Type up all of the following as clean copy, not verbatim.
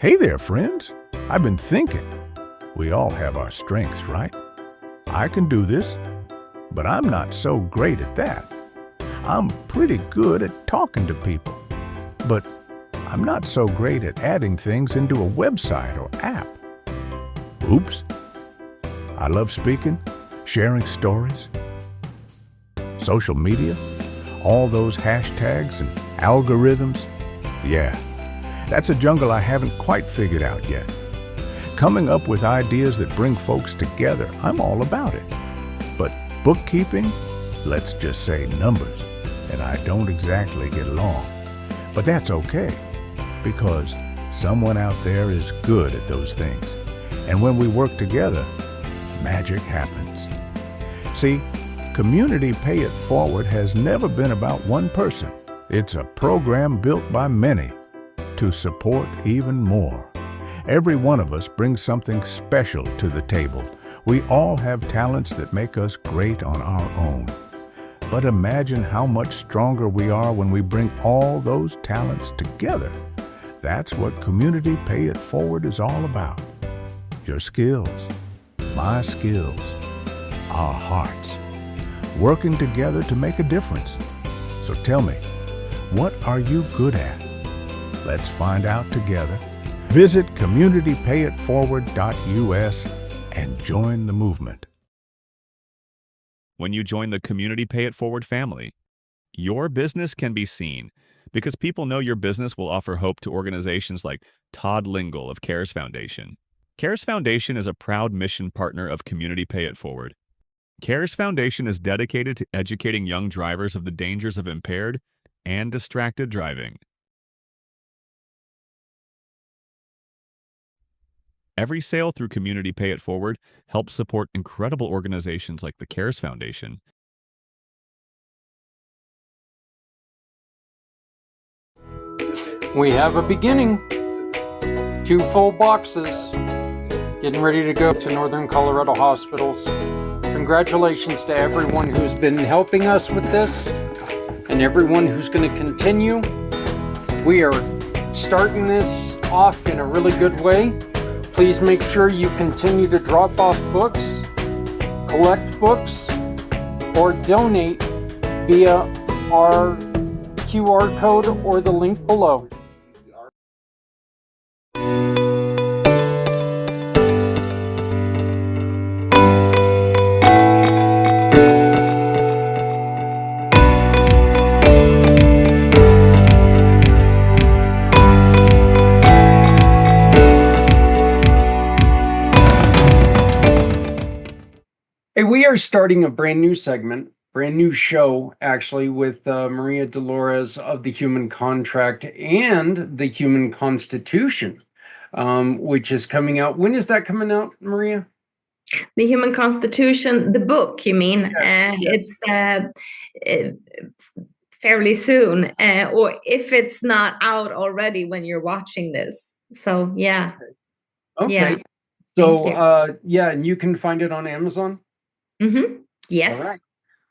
Hey there, friends. I've been thinking. We all have our strengths, right? I can do this, but I'm not so great at that. I'm pretty good at talking to people, but I'm not so great at adding things into a website or app. Oops. I love speaking, sharing stories, social media, all those hashtags and algorithms. Yeah, that's a jungle I haven't quite figured out yet. Coming up with ideas that bring folks together, I'm all about it. But bookkeeping, let's just say numbers, and I don't exactly get along. But that's okay, because someone out there is good at those things. And when we work together, magic happens. See, Community Pay It Forward has never been about one person. It's a program built by many to support even more. Every one of us brings something special to the table. We all have talents that make us great on our own. But imagine how much stronger we are when we bring all those talents together. That's what Community Pay It Forward is all about. Your skills, my skills, our hearts, working together to make a difference. So tell me, what are you good at? Let's find out together. Visit communitypayitforward.us and join the movement. When you join the Community Pay It Forward family, your business can be seen because people know your business will offer hope to organizations like Todd Lingle of CARES Foundation. CARES Foundation is a proud mission partner of Community Pay It Forward. CARES Foundation is dedicated to educating young drivers of the dangers of impaired and distracted driving. Every sale through Community Pay It Forward helps support incredible organizations like the CARES Foundation. We have a beginning. 2 full boxes. Getting ready to go to Northern Colorado hospitals. Congratulations to everyone who's been helping us with this and everyone who's going to continue. We are starting this off in a really good way. Please make sure you continue to drop off books, collect books, or donate via our QR code or the link below. Hey, we are starting a brand new segment, brand new show, actually, with Maria Dolores of the Human Contract and the Human Constitution, which is coming out. When is that coming out, Maria? The Human Constitution, the book, you mean? Yes. It's fairly soon, or if it's not out already when you're watching this. So, yeah. Okay. Yeah. So, yeah, and you can find it on Amazon? Mm-hmm. Yes. All right.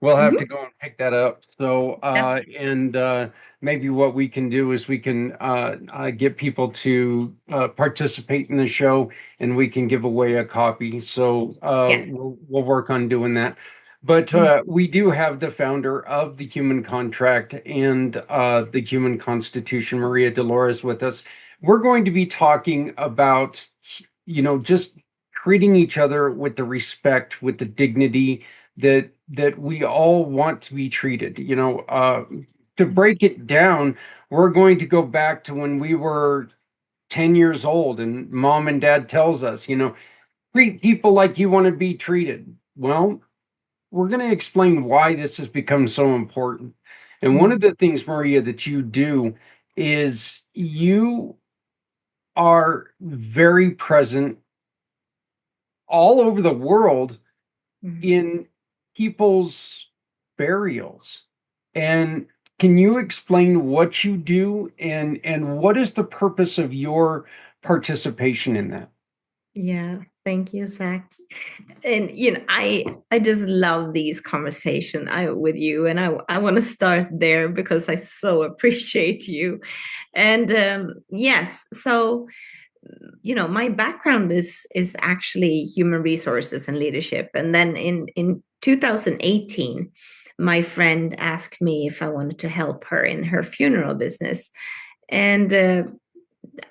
We'll have to go and pick that up. So, and maybe what we can do is we can get people to participate in the show, and we can give away a copy. So we'll work on doing that. But we do have the founder of the Human Contract and the Human Constitution, Maria Dolores, with us. We're going to be talking about, just treating each other with the respect, with the dignity that we all want to be treated. To break it down, we're going to go back to when we were 10 years old and mom and dad tells us, treat people like you want to be treated. Well, we're going to explain why this has become so important. And one of the things, Maria, that you do is you are very present all over the world in people's burials. And can you explain what you do and what is the purpose of your participation in that? Yeah, thank you, Zach. And I just love these conversations with you, and I want to start there because I so appreciate you. And yes, so my background is actually human resources and leadership. And then in 2018, my friend asked me if I wanted to help her in her funeral business. And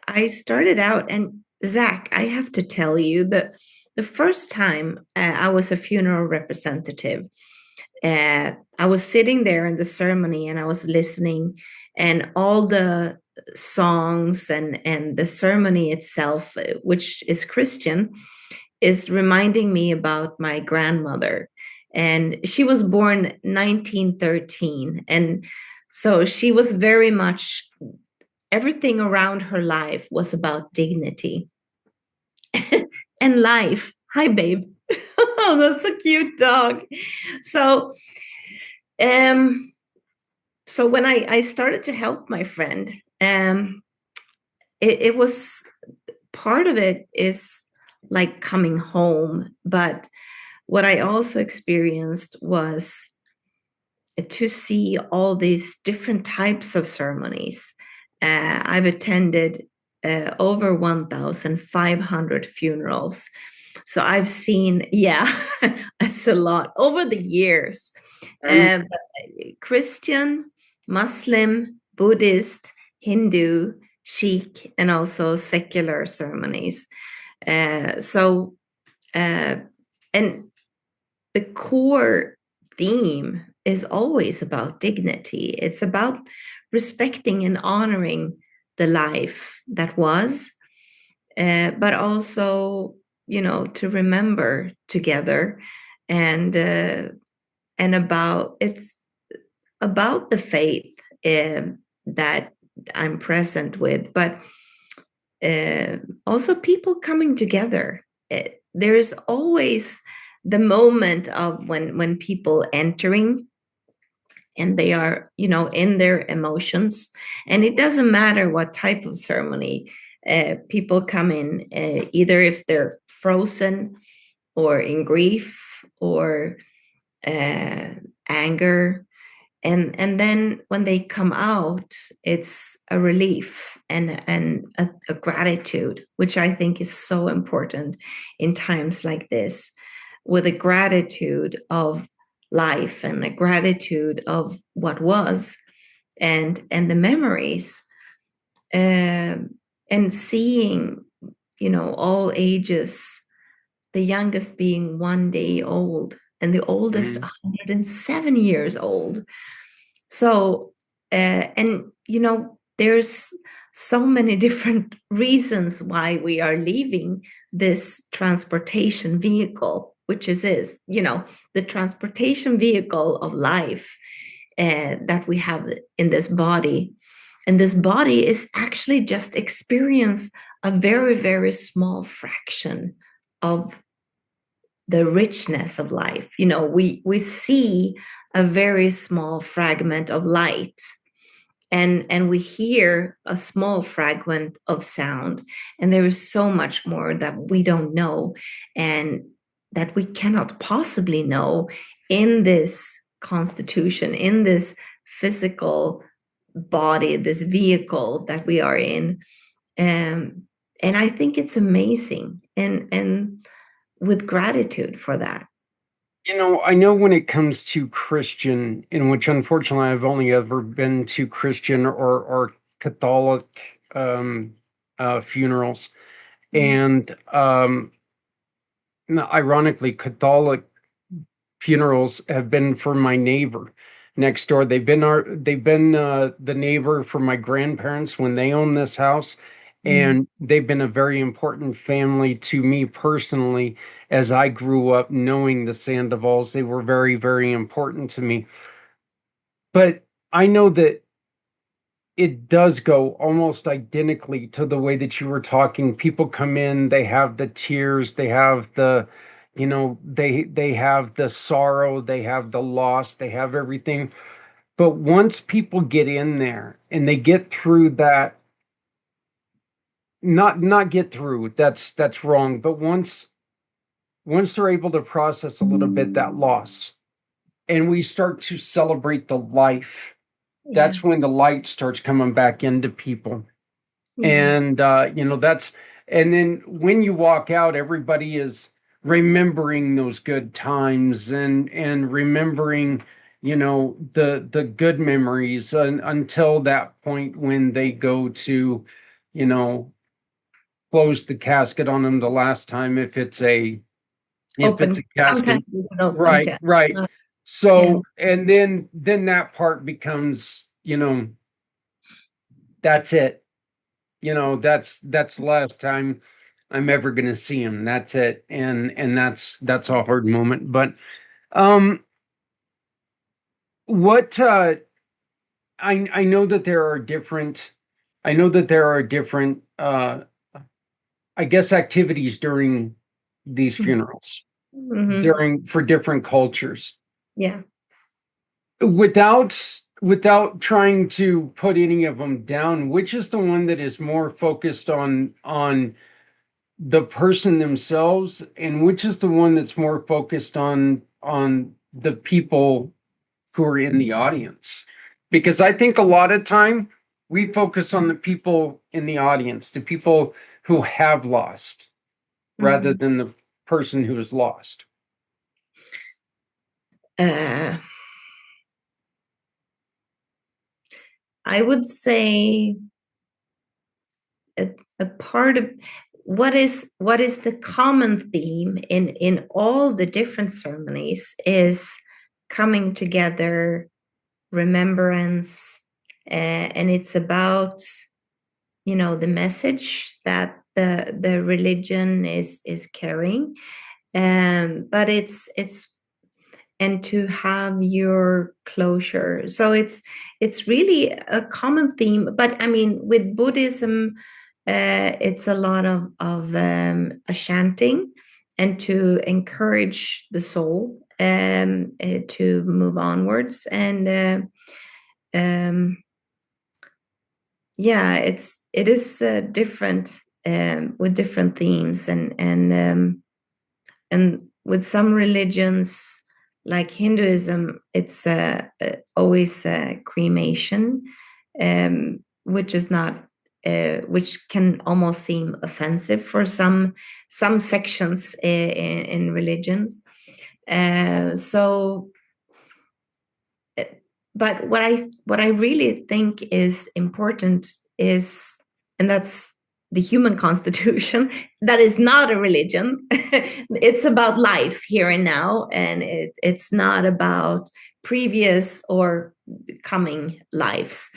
I started out, and Zach, I have to tell you that the first time I was a funeral representative, I was sitting there in the ceremony and I was listening, and all the songs and the ceremony itself, which is Christian, is reminding me about my grandmother. And she was born 1913. And so she was very much, everything around her life was about dignity and life. Hi, babe. Oh, that's a cute dog. So, um, so when I started to help my friend, it was, part of it is like coming home, but what I also experienced was to see all these different types of ceremonies. I've attended over 1,500 funerals. So I've seen, yeah, that's a lot over the years. Christian, Muslim, Buddhist, Hindu, Sikh, and also secular ceremonies. So, and the core theme is always about dignity. It's about respecting and honoring the life that was, but also, to remember together, and it's about the faith that I'm present with, but also people coming together. There's always the moment of when people entering, and they are, in their emotions, and it doesn't matter what type of ceremony. People come in, either if they're frozen or in grief or anger, and then when they come out, it's a relief and a gratitude, which I think is so important in times like this, with a gratitude of life and a gratitude of what was, and the memories, and seeing, all ages, the youngest being 1 day old and the oldest 107 years old. So, and there's so many different reasons why we are leaving this transportation vehicle, which is the transportation vehicle of life that we have in this body. And this body is actually just experience a very, very small fraction of the richness of life. We see a very small fragment of light, and we hear a small fragment of sound, and there is so much more that we don't know, and that we cannot possibly know in this constitution, in this physical body, this vehicle that we are in. And I think it's amazing, and with gratitude for that. I know when it comes to Christian, in which unfortunately I've only ever been to Christian or Catholic funerals, and ironically, Catholic funerals have been for my neighbor next door. They've been the neighbor for my grandparents when they owned this house. And they've been a very important family to me personally as I grew up knowing the Sandovals. They were very, very important to me. But I know that it does go almost identically to the way that you were talking. People come in, they have the tears, they have the, they have the sorrow, they have the loss, they have everything. But once people get in there and they get through that, not get through, that's wrong, but once they're able to process a little bit that loss, and we start to celebrate the life, that's when the light starts coming back into people. And that's And then when you walk out, everybody is remembering those good times and remembering, you know, the good memories until that point when they go to, you know, close the casket on them the last time, if it's a Open. casket. Sometimes it's an open Right, casket. right. Yeah. So, and then that part becomes, you know, that's it. You know, that's the last time I'm ever going to see him. That's it. And that's a hard moment. But um what I know that there are different I know that there are different I guess activities during these funerals, Mhm. during for different cultures. Yeah. Without trying to put any of them down, which is the one that is more focused on the person themselves, and which is the one that's more focused on the people who are in the audience? Because I think a lot of time we focus on the people in the audience, the people who have lost, rather Mhm. than the person who is lost. Uh, I would say a part of what is the common theme in all the different ceremonies is coming together, remembrance, and it's about, you know, the message that the religion is carrying, but it's and to have your closure. So it's really a common theme. But I mean, with Buddhism, it's a lot of chanting and to encourage the soul to move onwards. And yeah, it is different with different themes, and with some religions like Hinduism, it's always cremation, which is not, which can almost seem offensive for some sections in religions. So, but what I really think is important is, and that's the human constitution. That is not a religion. It's about life here and now, and it's not about previous or coming lives.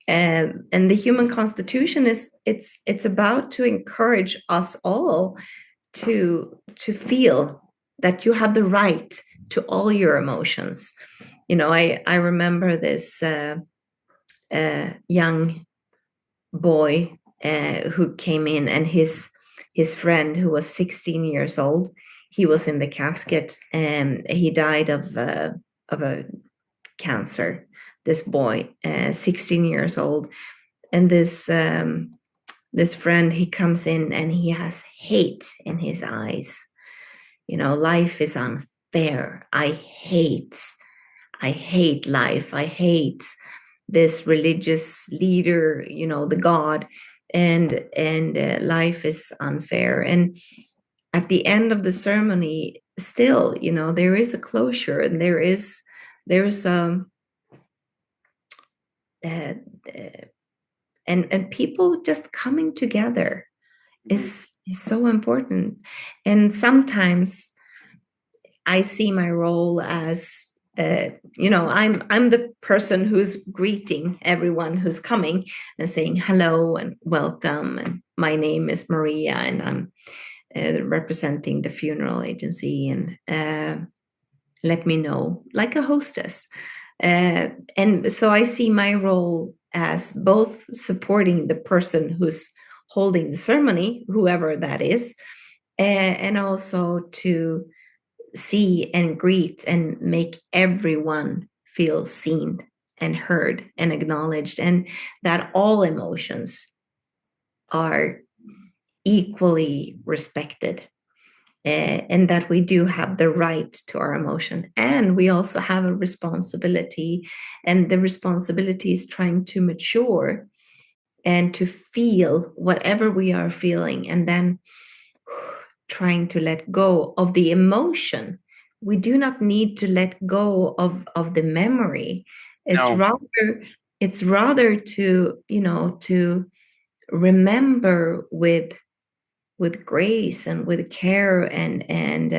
And the human constitution is, it's about to encourage us all to feel that you have the right to all your emotions. You know, I remember this young boy who came in, and his friend, who was 16 years old, he was in the casket, and he died of a cancer. This boy, 16 years old, and this friend, he comes in and he has hate in his eyes. You know, life is unfair. I hate life. I hate this religious leader, you know, the God, and life is unfair. And at the end of the ceremony, still, you know, there is a closure, and there's uh, and people just coming together is so important. And sometimes I see my role as, you know, I'm the person who's greeting everyone who's coming and saying hello and welcome, and my name is Maria, and I'm representing the funeral agency, and let me know, like a hostess. And so I see my role as both supporting the person who's holding the ceremony, whoever that is, and also to see and greet and make everyone feel seen and heard and acknowledged, and that all emotions are equally respected, and that we do have the right to our emotion, and we also have a responsibility, and the responsibility is trying to mature and to feel whatever we are feeling, and then trying to let go of the emotion. We do not need to let go of the memory. It's No. rather to, to remember with grace and with care, and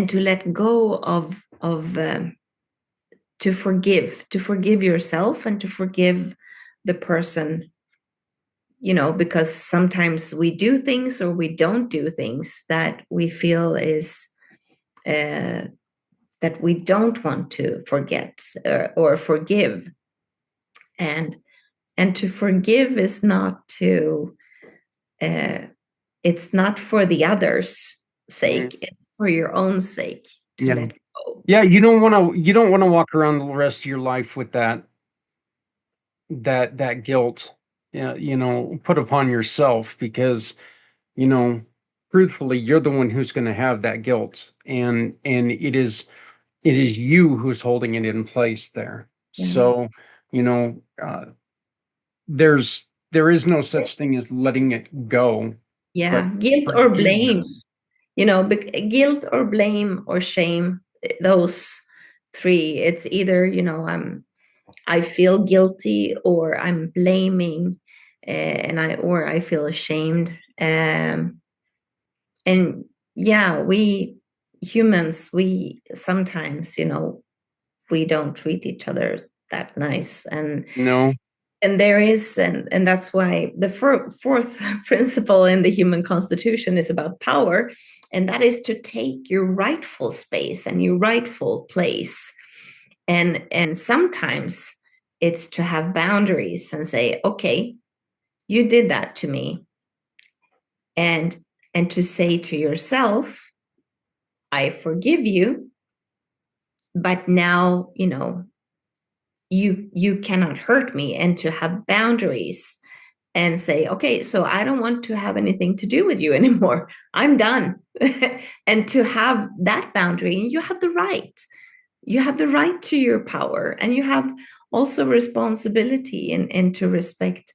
to let go of to forgive yourself and to forgive the person, because sometimes we do things or we don't do things that we feel is that we don't want to forget or forgive. And to forgive is not to it's not for the others' sake, it's for your own sake to let go. Yeah, you don't want to walk around the rest of your life with that guilt, put upon yourself, because, truthfully, you're the one who's going to have that guilt, and it is you who's holding it in place there. Yeah. So, there is no such thing as letting it go. Yeah, But guilt or blame, forgiveness. guilt or blame or shame, those three. It's either, I feel guilty, or I'm blaming, and I feel ashamed. And yeah, we humans, we sometimes, we don't treat each other that nice, and No. there is, and that's why the fourth principle in the human constitution is about power, and that is to take your rightful space and your rightful place. And sometimes it's to have boundaries and say, okay, you did that to me, and to say to yourself, I forgive you, but now, you cannot hurt me, and to have boundaries and say, okay, so I don't want to have anything to do with you anymore. I'm done. And to have that boundary, and you have the right. You have the right to your power, and you have also responsibility in to respect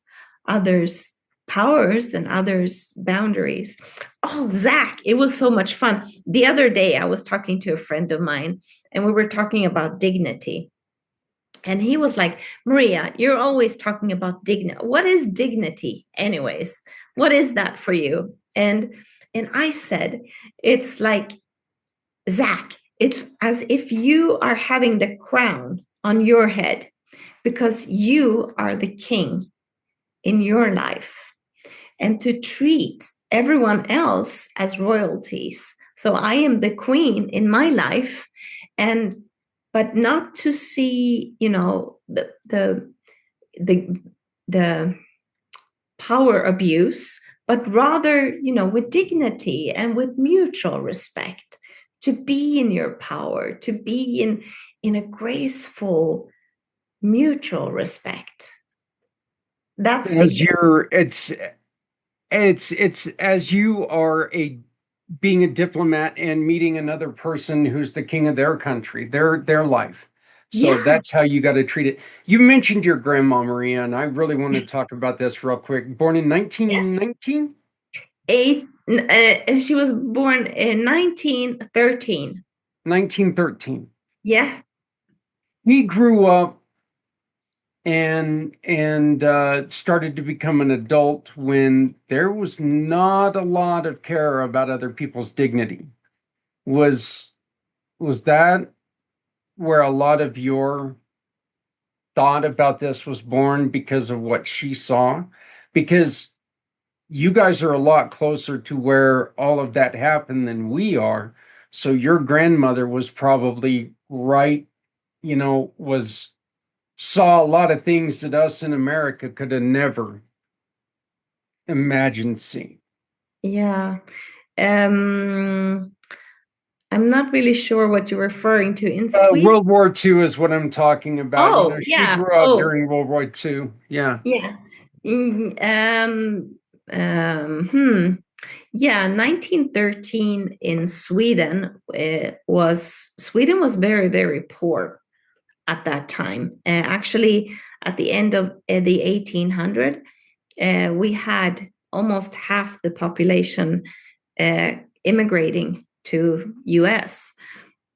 others' powers and others' boundaries. Oh, Zach, it was so much fun. The other day, I was talking to a friend of mine, and we were talking about dignity. And he was like, Maria, you're always talking about dignity. What is dignity, anyways? What is that for you? And I said, it's like, Zach, it's as if you are having the crown on your head, because you are the king in your life, and to treat everyone else as royalties. So I am the queen in my life, but not to see, the power abuse, but rather, with dignity and with mutual respect, to be in your power, to be in a graceful mutual respect. That's As it's as you are being a diplomat and meeting another person who's the king of their country, their life. So that's how you got to treat it. You mentioned your grandma, Maria, and I really want to talk about this real quick. Born in 1919? She was born in 1913. 1913. Yeah. He grew up and started to become an adult when there was not a lot of care about other people's dignity. Was that where a lot of your thought about this was born, because of what she saw? Because you guys are a lot closer to where all of that happened than we are. So your grandmother was probably right, saw a lot of things that us in America could have never imagined seeing. Yeah. I'm not really sure what you're referring to. In Sweden? World War II is what I'm talking about. Oh, She yeah. grew up during World War II. Yeah. Yeah. Yeah, 1913 in Sweden was very, very poor at that time. Actually, at the end of the 1800s, we had almost half the population immigrating to US.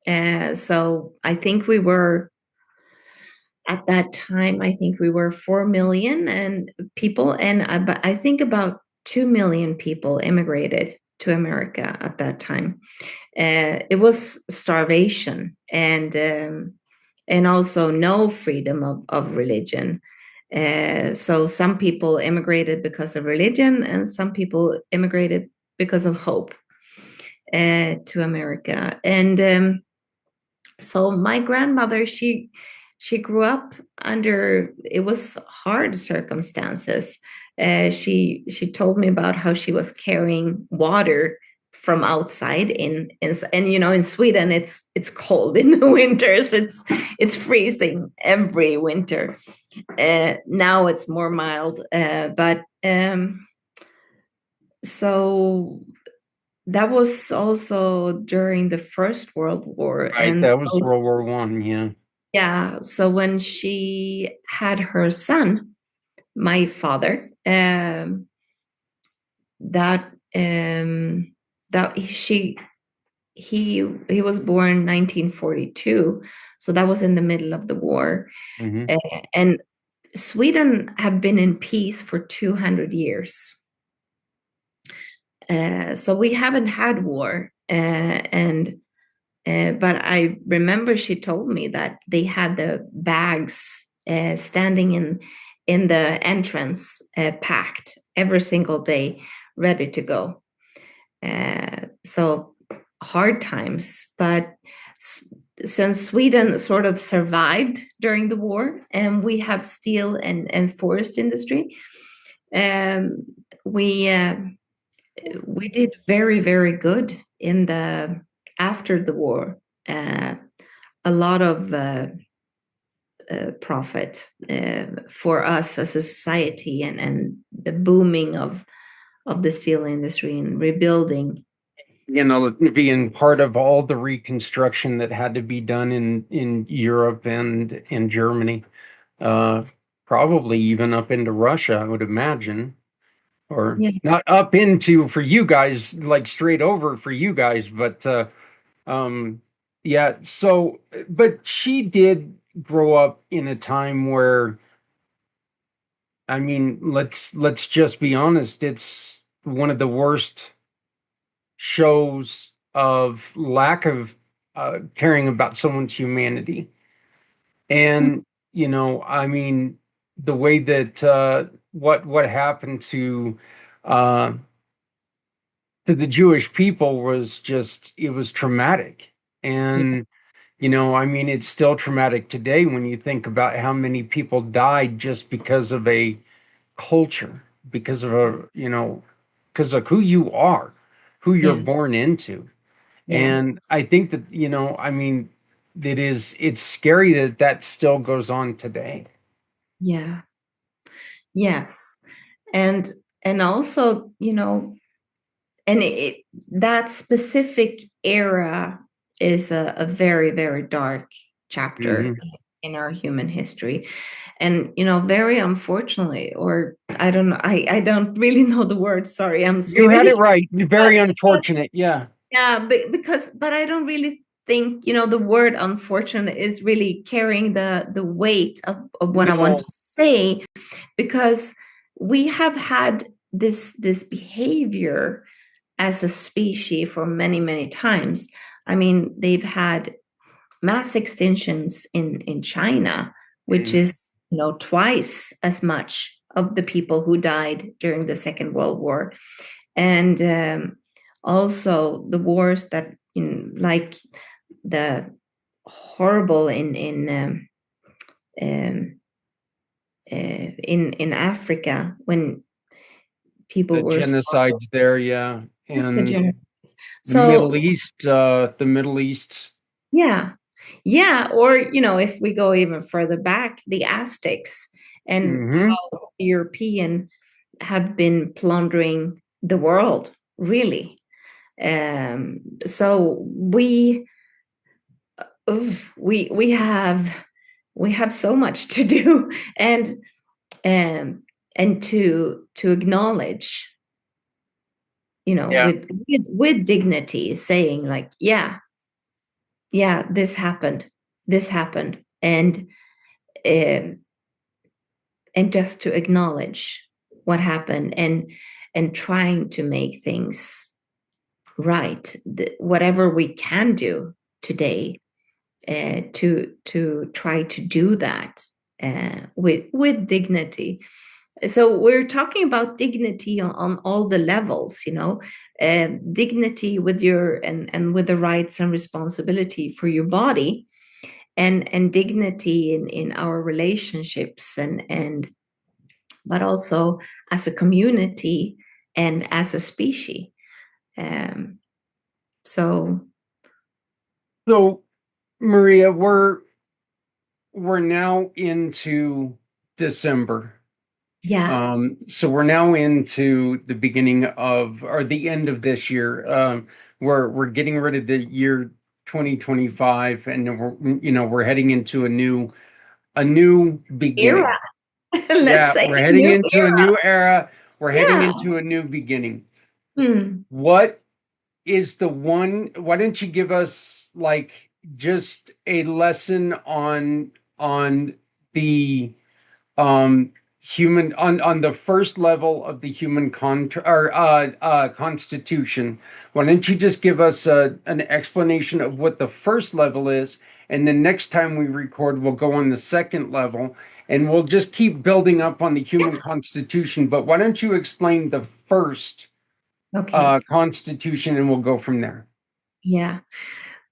So I think we were, at that time, I think we were 4 million and people, and I think about 2 million people immigrated to America at that time. It was starvation and also no freedom of religion. So some people immigrated because of religion, and some people immigrated because of hope to America. And so my grandmother, she grew up under, it was hard circumstances. She told me about how she was carrying water from outside and in Sweden it's cold in the winters. It's freezing every winter. Now it's more mild, but so that was also during the First World War. Right, And that was so, World War One. Yeah. yeah, so when she had her son, my father, that that he was born 1942, so that was in the middle of the war. Hmm. And Sweden have been in peace for 200 years. So we haven't had war, and but I remember she told me that they had the bags standing in the entrance, packed every single day, ready to go. So hard times, but since Sweden sort of survived during the war, and we have steel and forest industry, um, we did very, very good in the after the war. A lot of profit for us as a society, and the booming of the steel industry and rebuilding. Being part of all the reconstruction that had to be done in Europe and in Germany, probably even up into Russia, I would imagine, or Yeah, not up into for you guys, like straight over for you guys, but yeah. So, but she did grow up in a time where, I mean, let's just be honest, it's one of the worst shows of lack of caring about someone's humanity. And I mean, the way that what happened uh, to the Jewish people was just, it was traumatic. yeah, And I mean, it's still traumatic today when you think about how many people died just because of a culture, because of because of who you are, who you're yeah, born into. yeah, And I think that, I mean, it's scary that that still goes on today. yeah, yes, and also, and that specific era is a very, very dark chapter Hmm. in our human history. And very unfortunately, or I don't know, I don't really know the word, sorry, I'm You had Swedish. it right. Very but unfortunate. Yeah. yeah, but I don't really think the word unfortunate is really carrying the weight of what I want No. to say, because we have had this behavior as a species for many, many times. I mean, they've had mass extinctions in China, which Mhm. is twice as much of the people who died during the Second World War. And also the wars that like the horrible um, in Africa, when The people were starving. genocides there, yeah. Yes, the And genocides. the Middle So East, the Middle East. yeah, yeah, or if we go even further back, the Aztecs, and Hmm. how European have been plundering the world, really. So we have we have so much to do, and to acknowledge, Yeah. with dignity, saying like, yeah, this happened, and um, just to acknowledge what happened, and trying to make things right, whatever we can do today, to try to do that with dignity. So we're talking about dignity on all the levels, dignity with your and with the rights and responsibility for your body, and dignity in our relationships, and but also as a community and as a species. Um, so So, Maria, we're now into December. yeah, So we're now into the beginning of, or the end of this year. We're getting rid of the year 2025, and we're heading into a new beginning. era. Let's Yeah, say we're a heading new into a era. new era. We're heading Yeah. into a new beginning. Hmm. What is the one? Why don't you give us like just a lesson on the human, on the first level of the human constitution? Why don't you just give us an explanation of what the first level is, and then next time we record we'll go on the second level, and we'll just keep building up on the human constitution. But why don't you explain the first Okay. constitution, and we'll go from there. Yeah.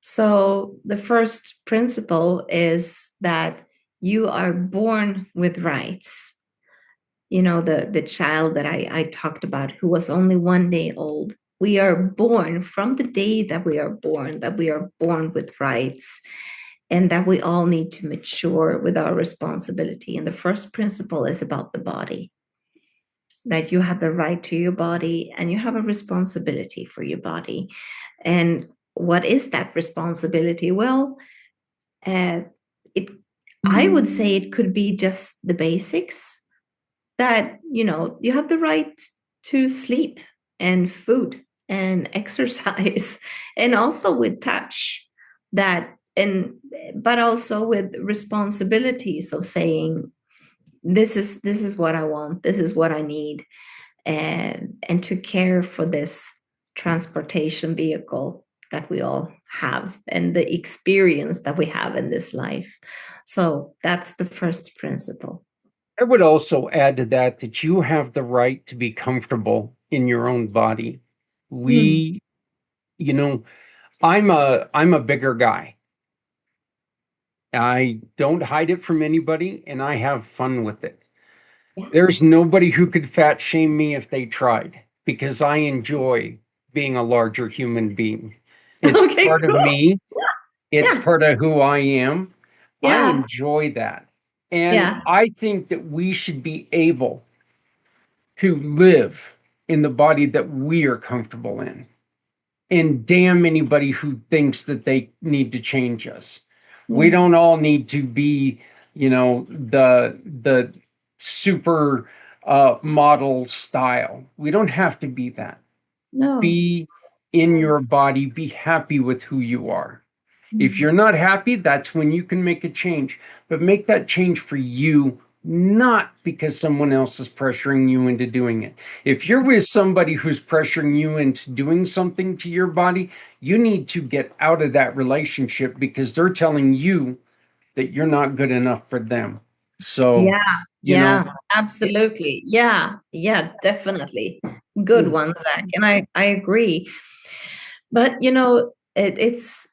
So the first principle is that you are born with rights. The child that I talked about, who was only 1 day old. We are born, from the day that we are born with rights, and that we all need to mature with our responsibility. And the first principle is about the body, that you have the right to your body and you have a responsibility for your body. And what is that responsibility? Well, it I would say it could be just the basics, that you have the right to sleep and food and exercise, and also with touch, that and but also with responsibilities of saying, this is what I want, this is what I need, and to care for this transportation vehicle that we all have, and the experience that we have in this life. So that's the first principle. I would also add to that you have the right to be comfortable in your own body. Mm. We, you know, I'm a bigger guy. I don't hide it from anybody, and I have fun with it. Yeah. There's nobody who could fat shame me if they tried, because I enjoy being a larger human being. It's Okay, part of cool. me. It's Yeah. part of who I am. I Yeah. enjoy that. And Yeah. I think that we should be able to live in the body that we are comfortable in. And damn anybody who thinks that they need to change us. We Mm. don't all need to be, the super model style. We don't have to be that. No. Be in your body, be happy with who you are. If Mm. you're not happy, that's when you can make a change. But make that change for you, not because someone else is pressuring you into doing it. If you're with somebody who's pressuring you into doing something to your body, you need to get out of that relationship, because they're telling you that you're not good enough for them. So, Yeah. you know, Yeah. Absolutely. Yeah. Yeah. Definitely. Good one, Zach. And I agree. But it's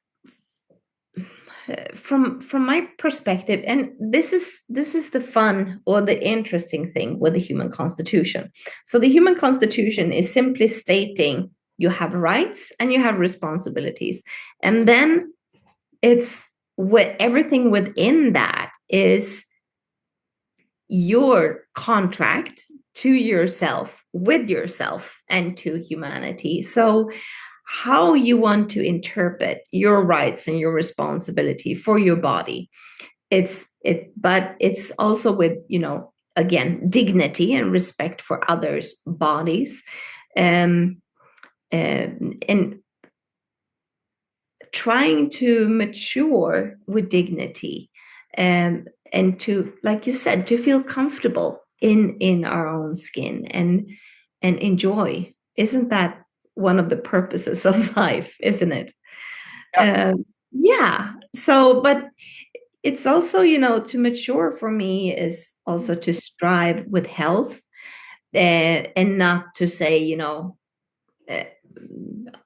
from my perspective, and this is the fun or the interesting thing with the human constitution. So the human constitution is simply stating you have rights and you have responsibilities, and then it's what everything within that is your contract to yourself, with yourself, and to humanity. So how you want to interpret your rights and your responsibility for your body, but it's also with, again, dignity and respect for others' bodies, and trying to mature with dignity, and to, like you said, to feel comfortable in our own skin, and enjoy. Isn't that one of the purposes of life, isn't it? Yeah. Yeah. So, but it's also, to mature for me is also to strive with health, and not to say, uh,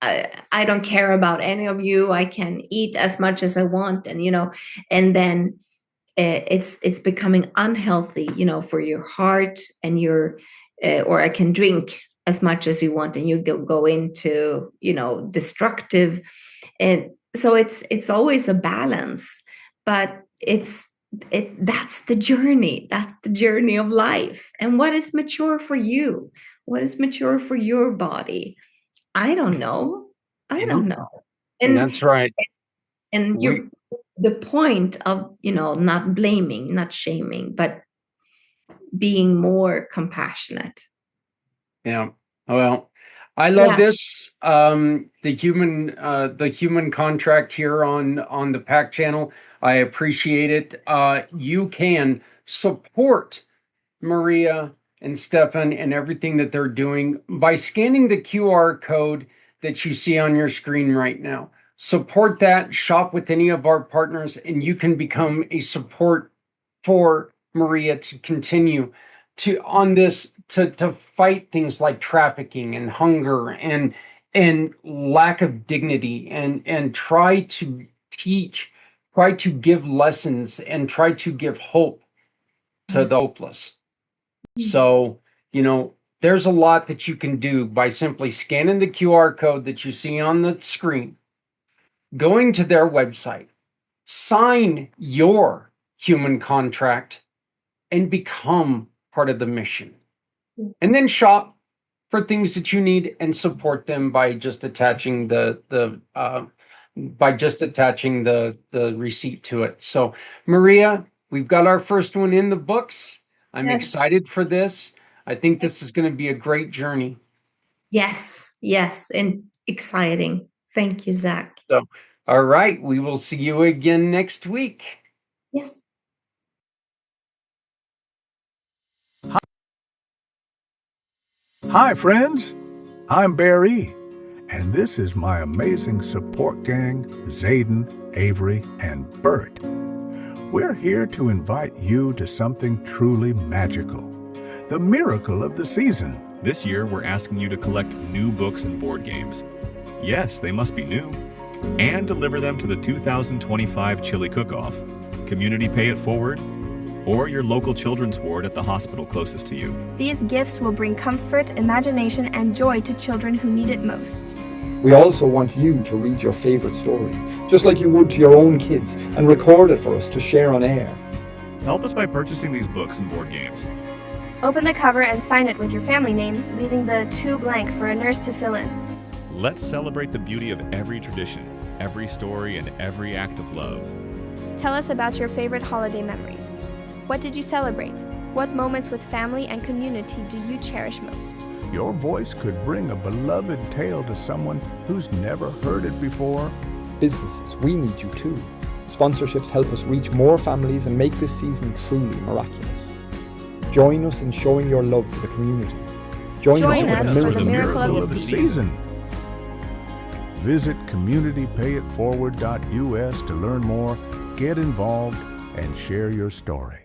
I don't care about any of you. I can eat as much as I want, and then it's becoming unhealthy, for your heart and your, or I can drink as much as you want, and you go into, destructive. And so it's always a balance, but that's the journey. That's the journey of life. And what is mature for you? What is mature for your body? I don't know. I don't know. And that's right. And you're the point of, not blaming, not shaming, but being more compassionate. Yeah. Well, I love this. The human contract here on the pACT channel. I appreciate it. You can support Maria and Stefan and everything that they're doing by scanning the QR code that you see on your screen right now. Support that, shop with any of our partners, and you can become a support for Maria to continue to fight things like trafficking and hunger and lack of dignity, and try to teach, try to give lessons, and try to give hope to the hopeless. So, there's a lot that you can do by simply scanning the QR code that you see on the screen, going to their website, sign your human contract, and become part of the mission. And then shop for things that you need and support them by just attaching the receipt to it. So, Maria, we've got our first one in the books. I'm excited for this. I think this is going to be a great journey. Yes, and exciting. Thank you, Zach. So, all right, we will see you again next week. Yes. Hi, friends. I'm Barry, and this is my amazing support gang, Zayden, Avery, and Bert. We're here to invite you to something truly magical, the miracle of the season. This year, we're asking you to collect new books and board games. Yes, they must be new. And deliver them to the 2025 Chili Cook-Off, Community Pay It Forward, or your local children's ward at the hospital closest to you. These gifts will bring comfort, imagination, and joy to children who need it most. We also want you to read your favorite story, just like you would to your own kids, and record it for us to share on air. Help us by purchasing these books and board games. Open the cover and sign it with your family name, leaving the 2 blank for a nurse to fill in. Let's celebrate the beauty of every tradition, every story, and every act of love. Tell us about your favorite holiday memories. What did you celebrate? What moments with family and community do you cherish most? Your voice could bring a beloved tale to someone who's never heard it before. Businesses, we need you too. Sponsorships help us reach more families and make this season truly miraculous. Join us in showing your love for the community. Join us for the miracle of the season. Visit communitypayitforward.us to learn more, get involved, and share your story.